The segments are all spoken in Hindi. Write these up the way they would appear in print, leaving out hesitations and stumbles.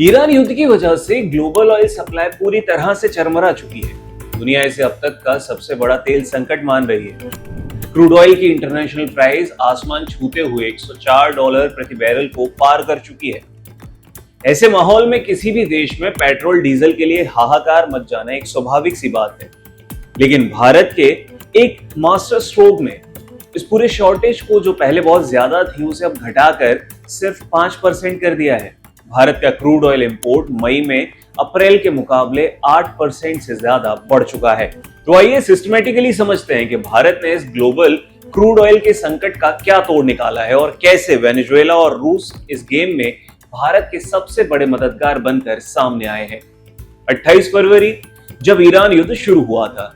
ईरान युद्ध की वजह से ग्लोबल ऑयल सप्लाई पूरी तरह से चरमरा चुकी है। दुनिया इसे अब तक का सबसे बड़ा तेल संकट मान रही है। क्रूड ऑयल की इंटरनेशनल प्राइस आसमान छूते हुए $104 प्रति बैरल को पार कर चुकी है। ऐसे माहौल में किसी भी देश में पेट्रोल डीजल के लिए हाहाकार मच जाना एक स्वाभाविक सी बात है, लेकिन भारत के एक मास्टर स्ट्रोक ने इस पूरे शॉर्टेज को, जो पहले बहुत ज्यादा थी, उसे अब घटाकर सिर्फ 5% कर दिया है। भारत का क्रूड ऑयल इंपोर्ट मई में अप्रैल के मुकाबले 8% से ज्यादा बढ़ चुका है। तो आइए सिस्टमैटिकली समझते हैं कि भारत ने इस ग्लोबल क्रूड ऑयल के संकट का क्या तोड़ निकाला है और कैसे वेनेजुएला और रूस इस गेम में भारत के सबसे बड़े मददगार बनकर सामने आए हैं। 28 फरवरी जब ईरान युद्ध शुरू हुआ था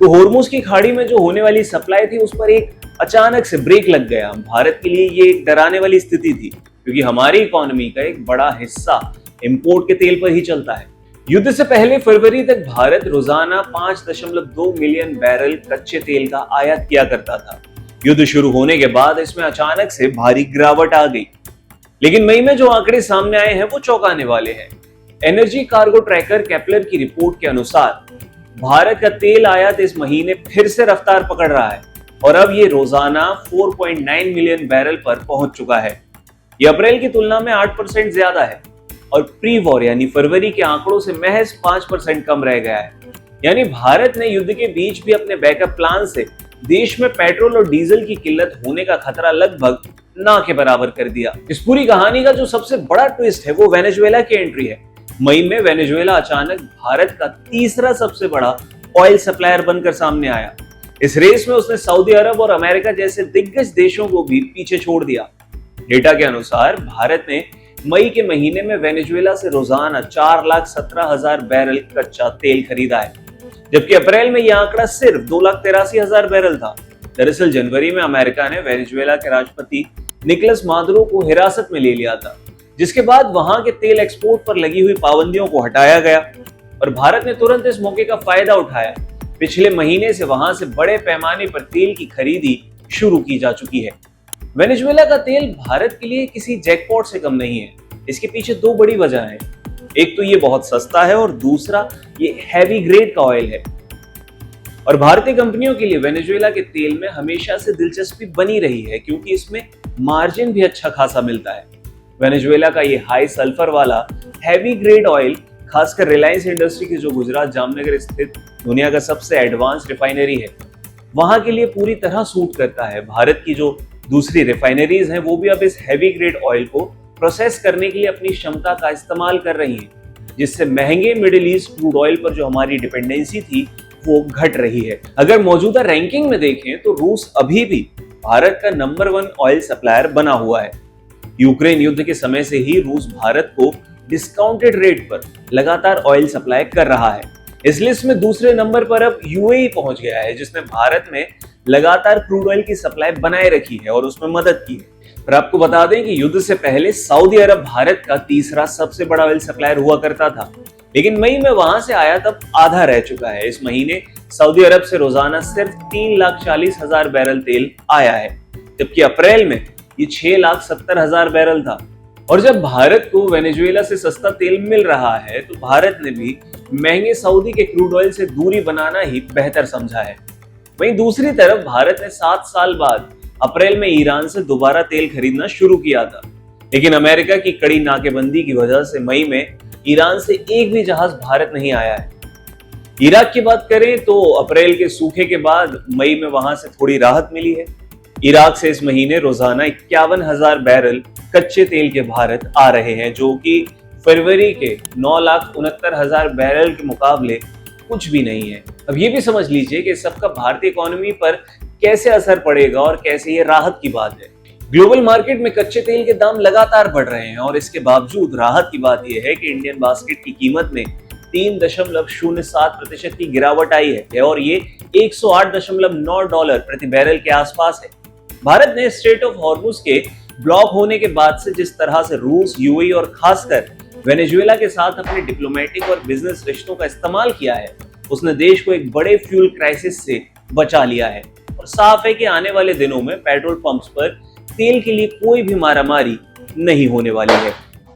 तो होर्मुज की खाड़ी में जो होने वाली सप्लाई थी उस पर एक अचानक से ब्रेक लग गया। भारत के लिए ये एक डराने वाली स्थिति थी, क्योंकि हमारी इकोनॉमी का एक बड़ा हिस्सा इंपोर्ट के तेल पर ही चलता है। युद्ध से पहले फरवरी तक भारत रोजाना 5.2 मिलियन बैरल कच्चे तेल का आयात किया करता था। युद्ध शुरू होने के बाद इसमें अचानक से भारी गिरावट आ गई, लेकिन मई में जो आंकड़े सामने आए हैं वो चौंकाने वाले हैं। एनर्जी कार्गो ट्रैकर केपलर की रिपोर्ट के अनुसार भारत का तेल आयात इस महीने फिर से रफ्तार पकड़ रहा है और अब ये रोजाना 4.9 मिलियन बैरल पर पहुंच चुका है। ये अप्रैल की तुलना में 8% ज्यादा है और प्री वॉर यानी फरवरी के आंकड़ों से महज 5% कम रह गया है। यानी भारत ने युद्ध के बीच भी अपने बैकअप प्लान से देश में पेट्रोल और डीजल की किल्लत होने का खतरा लगभग ना के बराबर कर दिया। इस पूरी कहानी का जो सबसे बड़ा ट्विस्ट है वो वेनेजुएला की एंट्री है। मई में वेनेजुएला अचानक भारत का तीसरा सबसे बड़ा ऑयल सप्लायर बनकर सामने आया। इस रेस में उसने सऊदी अरब और अमेरिका जैसे दिग्गज देशों को भी पीछे छोड़ दिया। डेटा के अनुसार भारत ने मई के महीने में वेनेजुएला से रोजाना 4,17,000 बैरल कच्चा तेल खरीदा है, जबकि अप्रैल में यह आंकड़ा सिर्फ 2,83,000 बैरल था। दरअसल जनवरी में अमेरिका ने वेनेजुएला के राष्ट्रपति निकोलस मादुरो को हिरासत में ले लिया था, जिसके बाद वहां के तेल एक्सपोर्ट पर लगी हुई पाबंदियों को हटाया गया और भारत ने तुरंत इस मौके का फायदा उठाया। पिछले महीने से वहां से बड़े पैमाने पर तेल की खरीदी शुरू की जा चुकी है। वेनेजुएला का तेल भारत के लिए किसी जैकपॉट से कम नहीं है। इसके पीछे दो बड़ी वजह हैं। एक तो ये बहुत सस्ता है और दूसरा ये हैवी ग्रेड का ऑयल है। और भारतीय कंपनियों के लिए वेनेजुएला के तेल में हमेशा से दिलचस्पी बनी रही है, क्योंकि इसमें मार्जिन भी अच्छा खासा मिलता है। वेनेजुएला का ये हाई सल्फर वाला हैवी ग्रेड ऑयल खासकर रिलायंस इंडस्ट्री की, जो गुजरात जामनगर स्थित दुनिया का सबसे एडवांस रिफाइनरी है, वहां के लिए पूरी तरह सूट करता है। भारत की जो दूसरी रिफाइनरीज हैं वो भी अब इस हैवी ग्रेड ऑयल को प्रोसेस करने के लिए अपनी क्षमता का इस्तेमाल कर रही हैं, जिससे महंगे मिडिल ईस्ट क्रूड ऑयल पर जो हमारी डिपेंडेंसी थी वो घट रही है। अगर मौजूदा रैंकिंग में देखें तो रूस अभी भी भारत का नंबर 1 ऑयल सप्लायर बना हुआ है। यूक्रेन युद्ध के समय से ही रूस भारत को डिस्काउंटेड रेट पर लगातार ऑयल सप्लाई कर रहा है। इस लिस्ट में दूसरे नंबर पर अब यूएई पहुंच गया है, जिसने भारत में लगातार क्रूड ऑयल की सप्लाई बनाए रखी है और उसमें मदद की है। पर आपको बता दें कि युद्ध से पहले सऊदी अरब भारत का तीसरा सबसे बड़ा ऑयल सप्लायर हुआ करता था, लेकिन मई में वहां से आयात अब आधा रह चुका है। इस महीने सऊदी अरब से रोजाना सिर्फ 3,40,000 बैरल तेल आया है, जबकि अप्रैल में ये 6,70,000 बैरल था। और जब भारत को वेनेजुएला से सस्ता तेल मिल रहा है तो भारत ने भी महंगे सऊदी के क्रूड ऑयल से दूरी बनाना ही बेहतर समझा है। वहीं दूसरी तरफ भारत ने 7 साल बाद अप्रैल में ईरान से दोबारा तेल खरीदना शुरू किया था, लेकिन अमेरिका की कड़ी नाकेबंदी की वजह से मई में ईरान से एक भी जहाज भारत नहीं आया है। इराक की बात करें तो अप्रैल के सूखे के बाद मई में वहां से थोड़ी राहत मिली है। इराक से इस महीने रोजाना 51,000 बैरल कच्चे तेल के भारत आ रहे हैं, जो कि फरवरी के 9,69,000 बैरल के मुकाबले कुछ भी नहीं है। अब ये भी समझ लीजिए कि सबका भारतीय इकोनॉमी पर कैसे असर पड़ेगा और कैसे ये राहत की बात है। ग्लोबल मार्केट में कच्चे तेल के दाम लगातार बढ़ रहे हैं और इसके बावजूद राहत की बात यह है कि इंडियन बास्केट की कीमत में 3.07% की गिरावट आई है और ये $108.9 प्रति बैरल के आसपास है। भारत ने स्ट्रेट ऑफ हॉर्मुज के ब्लॉक होने के बाद से जिस तरह से रूस, यूएई और खासकर वेनेजुएला के साथ अपने डिप्लोमेटिक और बिजनेस रिश्तों का इस्तेमाल किया है, उसने देश को एक बड़े फ्यूल क्राइसिस से बचा लिया है। और साफ है कि आने वाले दिनों में पेट्रोल पंप्स पर तेल के लिए कोई भी मारामारी नहीं होने वाली है।